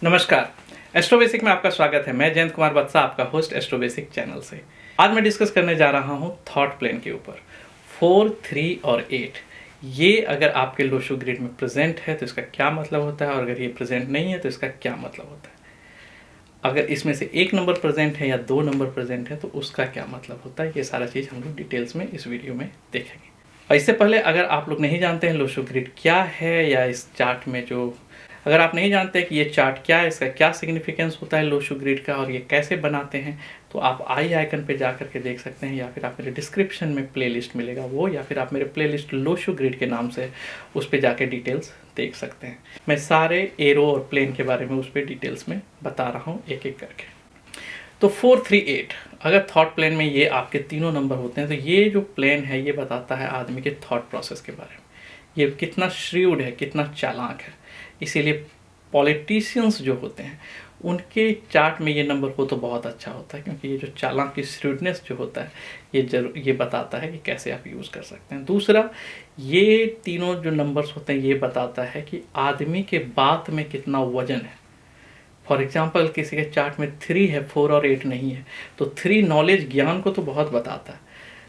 नमस्कार। Astro basic में आपका स्वागत है। मैं जयंत कुमार बत्सा, आपका होस्ट एस्ट्रो बेसिक चैनल से। आज मैं डिस्कस करने जा रहा हूँ थॉट प्लेन के ऊपर। 4, 3 और 8 ये अगर आपके लोशो ग्रिड में प्रेजेंट है तो इसका क्या मतलब होता है, और अगर ये प्रेजेंट नहीं है तो इसका क्या मतलब होता है। अगर इसमें से एक नंबर प्रेजेंट है या 2 नंबर प्रेजेंट है तो उसका क्या मतलब होता है, ये सारा चीज़ हम लोग डिटेल्स में इस वीडियो में देखेंगे। और इससे पहले अगर आप लोग नहीं जानते हैं लोशो ग्रिड क्या है, या इस चार्ट में जो अगर आप नहीं जानते कि ये चार्ट क्या है, इसका क्या सिग्निफिकेंस होता है लोशो ग्रिड का, और ये कैसे बनाते हैं, तो आप आई आइकन पे जा करके देख सकते हैं, या फिर आप मेरे डिस्क्रिप्शन में प्लेलिस्ट मिलेगा वो, या फिर आप मेरे प्लेलिस्ट लोशो ग्रिड के नाम से उस पर जाके डिटेल्स देख सकते हैं। मैं सारे एरो और प्लेन के बारे में उस पर डिटेल्स में बता रहा हूँ एक एक करके। तो 4, 3, 8 अगर थॉट प्लेन में ये आपके तीनों नंबर होते हैं तो ये जो प्लेन है ये बताता है आदमी के थॉट प्रोसेस के बारे में, ये कितना श्रीउड है, कितना चालाक है। इसीलिए पॉलिटिशियंस जो होते हैं उनके चार्ट में ये नंबर हो तो बहुत अच्छा होता है, क्योंकि ये जो चालाक की श्रीउडनेस जो होता है ये बताता है कि कैसे आप यूज़ कर सकते हैं। दूसरा, ये तीनों जो नंबर्स होते हैं ये बताता है कि आदमी के बात में कितना वजन है। फॉर एग्जाम्पल किसी के चार्ट में 3 है, 4 और 8 नहीं है, तो 3 नॉलेज ज्ञान को तो बहुत बताता है,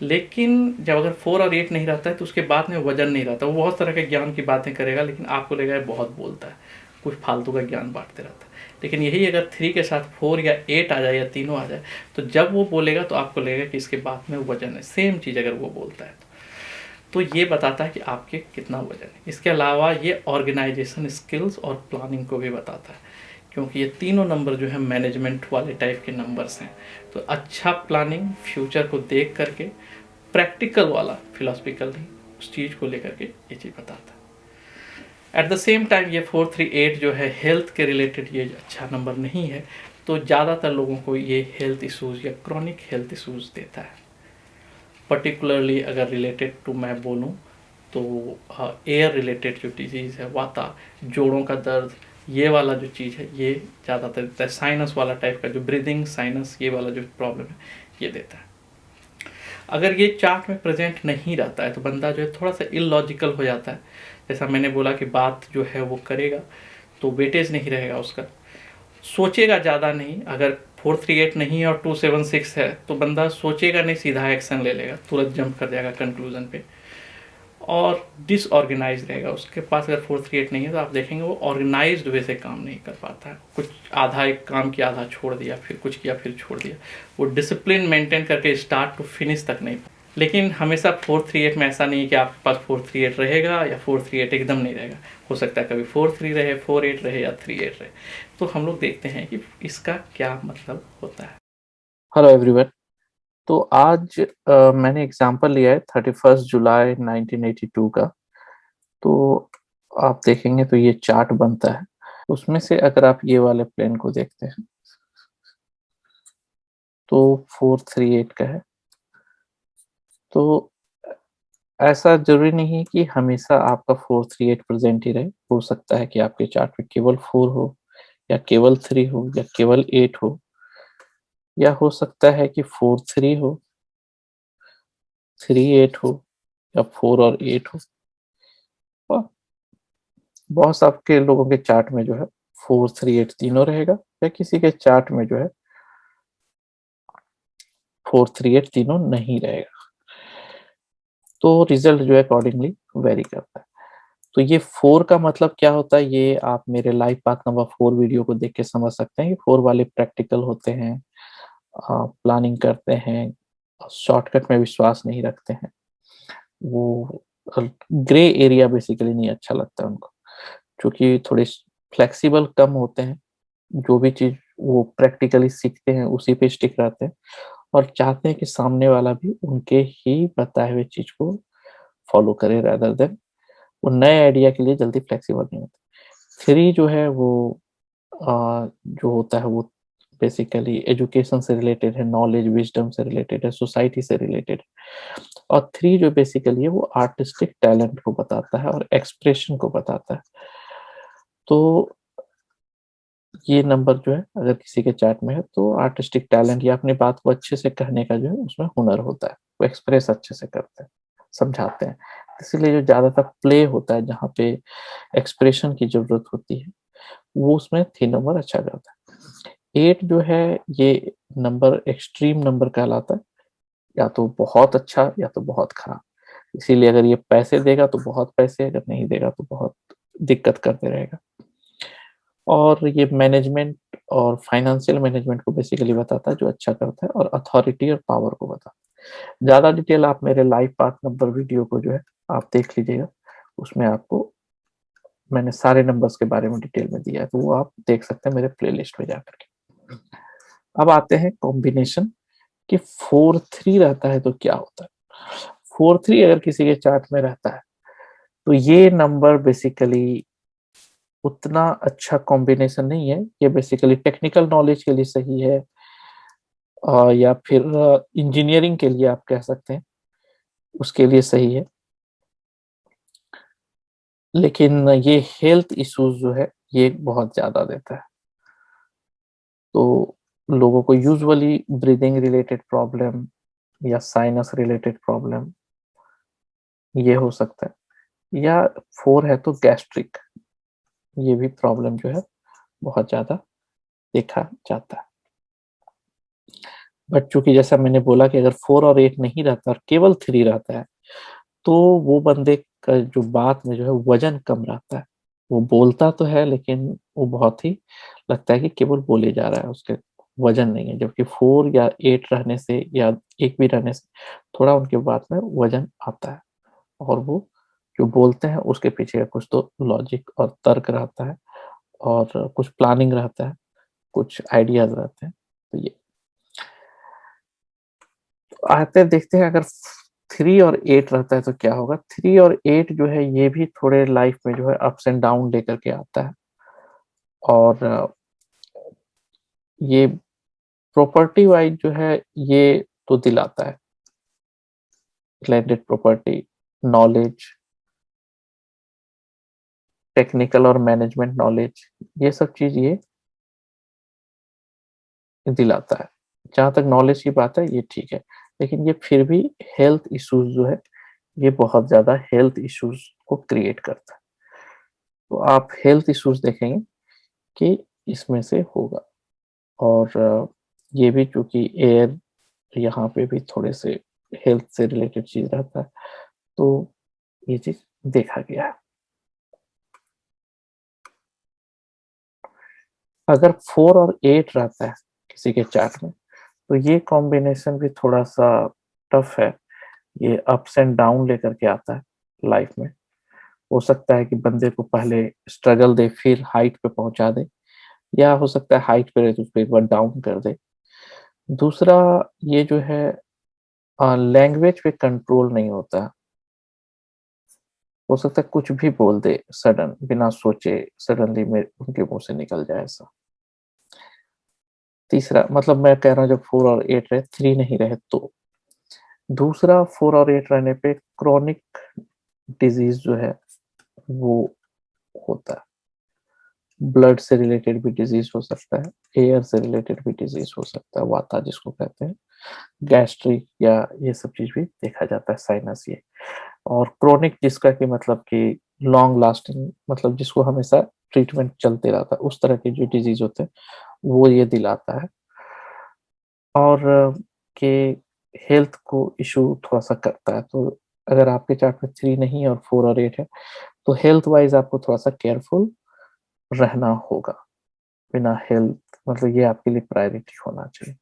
लेकिन जब अगर 4 और 8 नहीं रहता है तो उसके बाद में वजन नहीं रहता। वो बहुत तरह के ज्ञान की बातें करेगा, लेकिन आपको लगेगा बहुत बोलता है, कुछ फालतू का ज्ञान बांटते रहता है। लेकिन यही अगर 3 के साथ 4 या 8 आ जाए या तीनों आ जाए, तो जब वो बोलेगा तो आपको लगेगा कि इसके बात में वजन है। सेम चीज़ अगर वो बोलता है तो ये बताता है कि आपके कितना वजन है। इसके अलावा ये ऑर्गेनाइजेशन स्किल्स और प्लानिंग को भी बताता है, क्योंकि ये तीनों नंबर जो है मैनेजमेंट वाले टाइप के नंबर्स हैं। तो अच्छा प्लानिंग, फ्यूचर को देख करके, प्रैक्टिकल वाला, फिलोसफिकल नहीं, उस चीज़ को लेकर के ये चीज़ बताता है। एट द सेम टाइम ये 4, 3, 8 जो है हेल्थ के रिलेटेड ये अच्छा नंबर नहीं है, तो ज़्यादातर लोगों को ये हेल्थ इशूज़ या क्रॉनिक हेल्थ इशूज़ देता है। पर्टिकुलरली अगर रिलेटेड टू मैं बोलूँ तो एयर रिलेटेड जो डिजीज़ है, वाता, जोड़ों का दर्द, ये वाला जो चीज़ है ये ज़्यादातर देता है। साइनस वाला टाइप का जो ब्रीदिंग साइनस, ये वाला जो प्रॉब्लम है ये देता है। अगर ये चार्ट में प्रेजेंट नहीं रहता है तो बंदा जो है थोड़ा सा इलॉजिकल हो जाता है। जैसा मैंने बोला कि बात जो है वो करेगा तो वेटेज नहीं रहेगा उसका, सोचेगा ज़्यादा नहीं। अगर 4, 3, 8 नहीं है और 2, 7, 6 है तो बंदा सोचेगा नहीं, सीधा एक्शन ले लेगा, तुरंत जंप कर जाएगा कंक्लूजन पे, और डिसऑर्गेनाइज रहेगा। उसके पास अगर 4, 3, 8 नहीं है तो आप देखेंगे वो ऑर्गेनाइज्ड वे से काम नहीं कर पाता है। कुछ आधा एक काम किया, आधा छोड़ दिया, फिर कुछ किया, फिर छोड़ दिया। वो डिसिप्लिन मेंटेन करके स्टार्ट टू फिनिश तक नहीं। लेकिन हमेशा 4, 3, 8 में ऐसा नहीं है कि आपके पास 4, 3, 8 रहेगा या 4, 3, 8 एकदम नहीं रहेगा। हो सकता है कभी 4, 3 रहे, 4, 8 रहे या 3, 8 रहे। तो हम लोग देखते हैं कि इसका क्या मतलब होता है। Hello everyone. तो आज मैंने एग्जांपल लिया है 31 जुलाई 1982 का। तो आप देखेंगे तो ये चार्ट बनता है। उसमें से अगर आप ये वाले प्लेन को देखते हैं तो 438 का है। तो ऐसा जरूरी नहीं है कि हमेशा आपका 438 प्रेजेंट ही रहे। हो सकता है कि आपके चार्ट में केवल 4 हो, या केवल 3 हो, या केवल 8 हो, या हो सकता है कि 4-3 हो, 3-8 हो, या 4 और 8 हो। और बहुत सबके लोगों के चार्ट में जो है 4-3-8 तीनों रहेगा, या किसी के चार्ट में जो है 4-3-8 तीनों नहीं रहेगा। तो रिजल्ट जो है अकॉर्डिंगली वेरी करता है। तो ये 4 का मतलब क्या होता है, ये आप मेरे लाइव पाथ नंबर 4 वीडियो को देख के समझ सकते हैं। ये 4 वाले प्रैक्टिकल होते हैं, प्लानिंग करते हैं, शॉर्टकट में विश्वास नहीं रखते हैं। वो ग्रे एरिया बेसिकली नहीं अच्छा लगता उनको, क्योंकि थोड़े फ्लेक्सिबल कम होते हैं। जो भी चीज वो प्रैक्टिकली सीखते हैं उसी पे स्टिक रहते हैं, और चाहते हैं कि सामने वाला भी उनके ही बताए हुए चीज को फॉलो करे, रादर देन वो नए आइडिया के लिए जल्दी फ्लेक्सिबल नहीं होते। 3 जो है वो जो होता है वो बेसिकली एजुकेशन से रिलेटेड है, नॉलेज विजडम से रिलेटेड है, सोसाइटी से रिलेटेड है। और 3 जो बेसिकली है वो आर्टिस्टिक टैलेंट को बताता है और एक्सप्रेशन को बताता है। तो ये नंबर जो है अगर किसी के चार्ट में है तो आर्टिस्टिक टैलेंट या अपनी बात को अच्छे से कहने का जो है उसमें हुनर होता है, वो एक्सप्रेस अच्छे से करते हैं, समझाते हैं। इसीलिए जो ज्यादातर प्ले होता है जहाँ पे एक्सप्रेशन की जरूरत होती है वो उसमें 3 नंबर अच्छा करता है। 8 जो है ये नंबर एक्सट्रीम नंबर कहलाता है, या तो बहुत अच्छा या तो बहुत खराब। इसीलिए अगर ये पैसे देगा तो बहुत पैसे, अगर नहीं देगा तो बहुत दिक्कत करते रहेगा। और ये मैनेजमेंट और फाइनेंशियल मैनेजमेंट को बेसिकली बताता है, जो अच्छा करता है, और अथॉरिटी और पावर को बताता है। ज्यादा डिटेल आप मेरे लाइफ पाथ नंबर वीडियो को जो है आप देख लीजिएगा, उसमें आपको मैंने सारे नंबर्स के बारे में डिटेल में दिया है, तो वो आप देख सकते हैं मेरे प्लेलिस्ट में जाकर के। अब आते हैं कॉम्बिनेशन कि 4-3 रहता है तो क्या होता है। 4-3 अगर किसी के चार्ट में रहता है तो ये नंबर बेसिकली उतना अच्छा कॉम्बिनेशन नहीं है। ये बेसिकली टेक्निकल नॉलेज के लिए सही है, या फिर इंजीनियरिंग के लिए आप कह सकते हैं, उसके लिए सही है। लेकिन ये हेल्थ इश्यूज जो है ये बहुत ज्यादा देता है। तो लोगों को यूजुअली ब्रीदिंग रिलेटेड प्रॉब्लम या साइनस रिलेटेड प्रॉब्लम ये हो सकता है, या 4 है तो गैस्ट्रिक, ये भी प्रॉब्लम जो है बहुत ज्यादा देखा जाता है। बट चूंकि जैसा मैंने बोला कि अगर 4 और 8 नहीं रहता और केवल 3 रहता है, तो वो बंदे का जो बात में जो है वजन कम रहता है। वो बोलता तो है लेकिन वो बहुत ही लगता है कि केवल बोले जा रहा है, उसके वजन नहीं है। जबकि 4 या 8 रहने से या एक भी रहने से थोड़ा उनके बात में वजन आता है, और वो जो बोलते हैं उसके पीछे का कुछ तो लॉजिक और तर्क रहता है, और कुछ प्लानिंग रहता है, कुछ आइडियाज रहते हैं। तो ये आते हैं, देखते हैं अगर 3 और 8 रहता है तो क्या होगा। 3 और 8 जो है ये भी थोड़े लाइफ में जो है अप्स एंड डाउन लेकर के आता है। और ये प्रॉपर्टी वाइज जो है ये तो दिलाता है, लैंडेड प्रॉपर्टी, नॉलेज, टेक्निकल और मैनेजमेंट नॉलेज, ये सब चीज ये दिलाता है। जहां तक नॉलेज की बात है ये ठीक है, लेकिन ये फिर भी हेल्थ इश्यूज जो है ये बहुत ज्यादा हेल्थ इश्यूज को क्रिएट करता है। तो आप हेल्थ इश्यूज देखेंगे कि इसमें से होगा। और ये भी चूंकि एयर यहाँ पे भी थोड़े से हेल्थ से रिलेटेड चीज रहता है, तो ये चीज देखा गया है। अगर 4 और 8 रहता है किसी के चार्ट में, तो ये कॉम्बिनेशन भी थोड़ा सा टफ है। ये अप्स एंड डाउन लेकर के आता है लाइफ में। हो सकता है कि बंदे को पहले स्ट्रगल दे फिर हाइट पे पहुंचा दे, या हो सकता है हाइट पे रहे तो उसको एक बार डाउन कर दे। दूसरा, ये जो है लैंग्वेज पे कंट्रोल नहीं होता। हो सकता है कुछ भी बोल दे सडन, बिना सोचे सडनली में उनके मुंह से निकल जाए ऐसा। तीसरा, मतलब मैं कह रहा हूँ जब 4 और 8 रहे, 3 नहीं रहे तो। दूसरा, 4 और 8 रहने पे क्रॉनिक डिजीज जो है वो होता है। ब्लड से रिलेटेड भी डिजीज हो सकता है, एयर से रिलेटेड भी डिजीज हो सकता है, वाता जिसको कहते हैं, गैस्ट्रिक, या ये सब चीज भी देखा जाता है, साइनस ये। और क्रोनिक जिसका कि मतलब कि लॉन्ग लास्टिंग, मतलब जिसको हमेशा ट्रीटमेंट चलते रहता है, उस तरह के जो डिजीज होते हैं वो ये दिलाता है। और के हेल्थ को इशू थोड़ा सा करता है। तो अगर आपके चार्ट में 3 नहीं और 4 और 8 है, तो हेल्थ वाइज आपको थोड़ा सा केयरफुल रहना होगा। बिना हेल्थ, मतलब ये आपके लिए प्रायोरिटी होना चाहिए।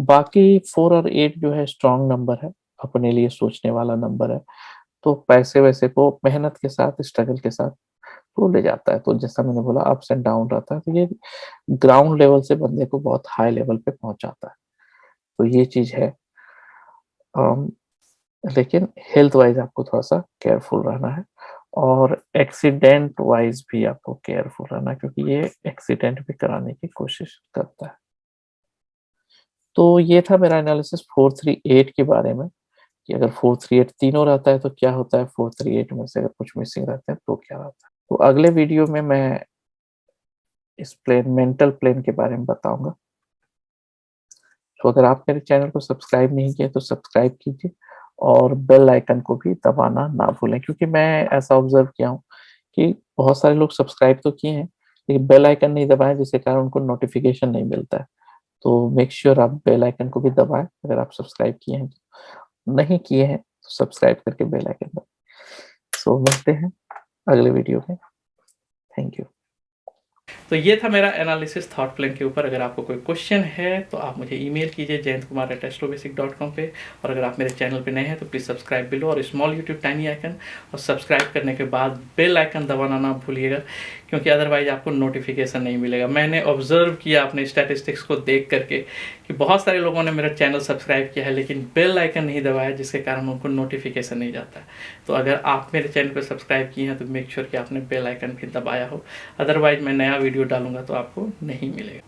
बाकी 4 और 8 जो है स्ट्रॉन्ग नंबर है, अपने लिए सोचने वाला नंबर है। तो पैसे वैसे को मेहनत के साथ, स्ट्रगल के साथ वो ले जाता है। तो जैसा मैंने बोला अप्स एंड डाउन रहता है, तो ये ग्राउंड लेवल से बंदे को बहुत हाई लेवल पे पहुंचाता है। तो ये चीज है। अम, लेकिन हेल्थ वाइज आपको थोड़ा सा केयरफुल रहना है, और एक्सीडेंट वाइज भी आपको केयरफुल रहना है, क्योंकि ये एक्सीडेंट भी कराने की कोशिश करता है। तो ये था मेरा एनालिसिस 4-3-8 के बारे में, कि अगर 4-3-8 तीनों रहता है तो क्या होता है, 4-3-8 में से अगर कुछ मिसिंग रहते हैं तो क्या रहता है। तो अगले वीडियो में मैं इस प्लेन, मेंटल प्लेन के बारे में बताऊंगा। तो अगर आप मेरे चैनल को सब्सक्राइब नहीं किए तो सब्सक्राइब कीजिए, और बेल आइकन को भी दबाना ना भूलें, क्योंकि मैं ऐसा ऑब्जर्व किया हूँ कि बहुत सारे लोग सब्सक्राइब तो किए हैं लेकिन बेल आइकन नहीं दबाएं, जिसके कारण उनको नोटिफिकेशन नहीं मिलता है। तो मेक श्योर आप बेल आइकन को भी दबाएं अगर आप सब्सक्राइब किए हैं। नहीं किए हैं तो सब्सक्राइब करके बेल आइकन दबाएं। सो मिलते हैं अगले वीडियो में। Thank you. तो ये था मेरा एनालिसिस थॉट प्लेन के ऊपर। अगर आपको कोई क्वेश्चन है तो आप मुझे ईमेल कीजिए jayantkumar@astrobasic.com पे। और अगर आप मेरे चैनल पे नए हैं तो प्लीज़ सब्सक्राइब बिलो और स्मॉल यूट्यूब टाइनी आइकन, और सब्सक्राइब करने के बाद बेल आइकन दबाना ना भूलिएगा, क्योंकि अदरवाइज आपको नोटिफिकेशन नहीं मिलेगा। मैंने ऑब्जर्व किया अपने स्टैटिस्टिक्स को देख करके कि बहुत सारे लोगों ने मेरा चैनल सब्सक्राइब किया है लेकिन बेल आइकन नहीं दबाया, जिसके कारण उनको नोटिफिकेशन नहीं जाता है। तो अगर आप मेरे चैनल पर सब्सक्राइब किए हैं तो मेक श्योर कि आपने बेल आइकन भी दबाया हो, अदरवाइज मैं नया वीडियो डालूंगा तो आपको नहीं मिलेगा।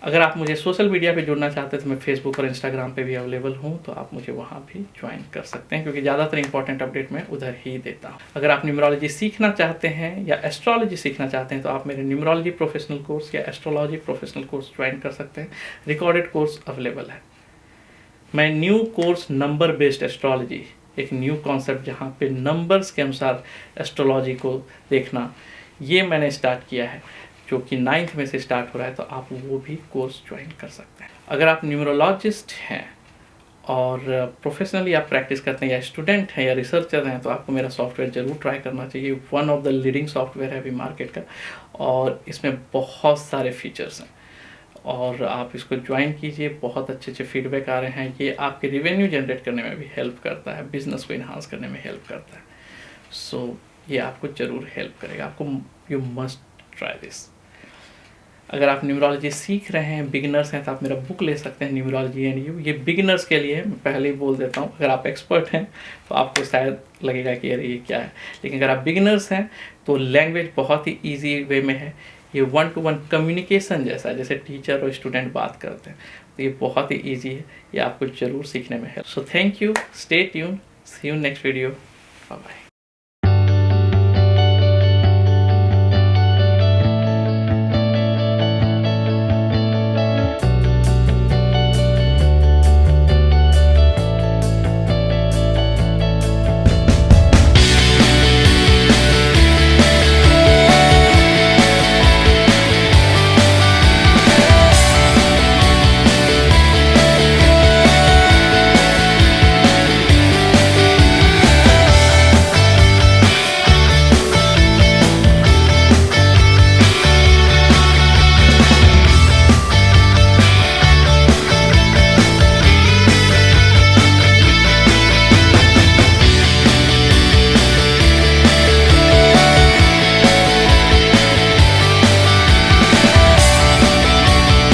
अगर आप मुझे सोशल मीडिया पे जुड़ना चाहते हैं तो मैं फेसबुक और इंस्टाग्राम पे भी अवेलेबल हूँ, तो आप मुझे वहाँ भी ज्वाइन कर सकते हैं, क्योंकि ज़्यादातर इंपॉर्टेंट अपडेट मैं उधर ही देता हूँ। अगर आप न्यूमरोलॉजी सीखना चाहते हैं या एस्ट्रोलॉजी सीखना चाहते हैं तो आप मेरे न्यूमरोलॉजी प्रोफेशनल कोर्स या एस्ट्रोलॉजी प्रोफेशनल कोर्स ज्वाइन कर सकते हैं। रिकॉर्डेड कोर्स अवेलेबल है। मैं new course number based astrology, एक न्यू कॉन्सेप्ट जहाँ पे नंबर्स के अनुसार एस्ट्रोलॉजी को देखना, ये मैंने स्टार्ट किया है, जो कि 9th में से स्टार्ट हो रहा है, तो आप वो भी कोर्स ज्वाइन कर सकते हैं। अगर आप न्यूमरोलॉजिस्ट हैं और प्रोफेशनली आप प्रैक्टिस करते हैं, या स्टूडेंट हैं या रिसर्चर हैं, तो आपको मेरा सॉफ्टवेयर ज़रूर ट्राई करना चाहिए। One of the leading software है अभी मार्केट का, और इसमें बहुत सारे फीचर्स हैं, और आप इसको ज्वाइन कीजिए। बहुत अच्छे अच्छे फीडबैक आ रहे हैं। ये आपके रिवेन्यू जनरेट करने में भी हेल्प करता है, बिजनेस को इन्हांस करने में हेल्प करता है। सो ये आपको ज़रूर हेल्प करेगा। आपको यू मस्ट ट्राई दिस। अगर आप न्यूमरोलॉजी सीख रहे हैं, बिगिनर्स हैं, तो आप मेरा बुक ले सकते हैं, न्यूमरोलॉजी एंड यू। ये बिगिनर्स के लिए है, मैं पहले ही बोल देता हूँ। अगर आप एक्सपर्ट हैं तो आपको शायद लगेगा कि अरे ये क्या है, लेकिन अगर आप बिगिनर्स हैं तो लैंग्वेज बहुत ही ईजी वे में है। ये 1-to-1 कम्युनिकेशन जैसा है, जैसे टीचर और स्टूडेंट बात करते हैं, तो ये बहुत ही ईजी है। ये आपको ज़रूर सीखने में है। So thank you, stay tune, see you next video, bye bye.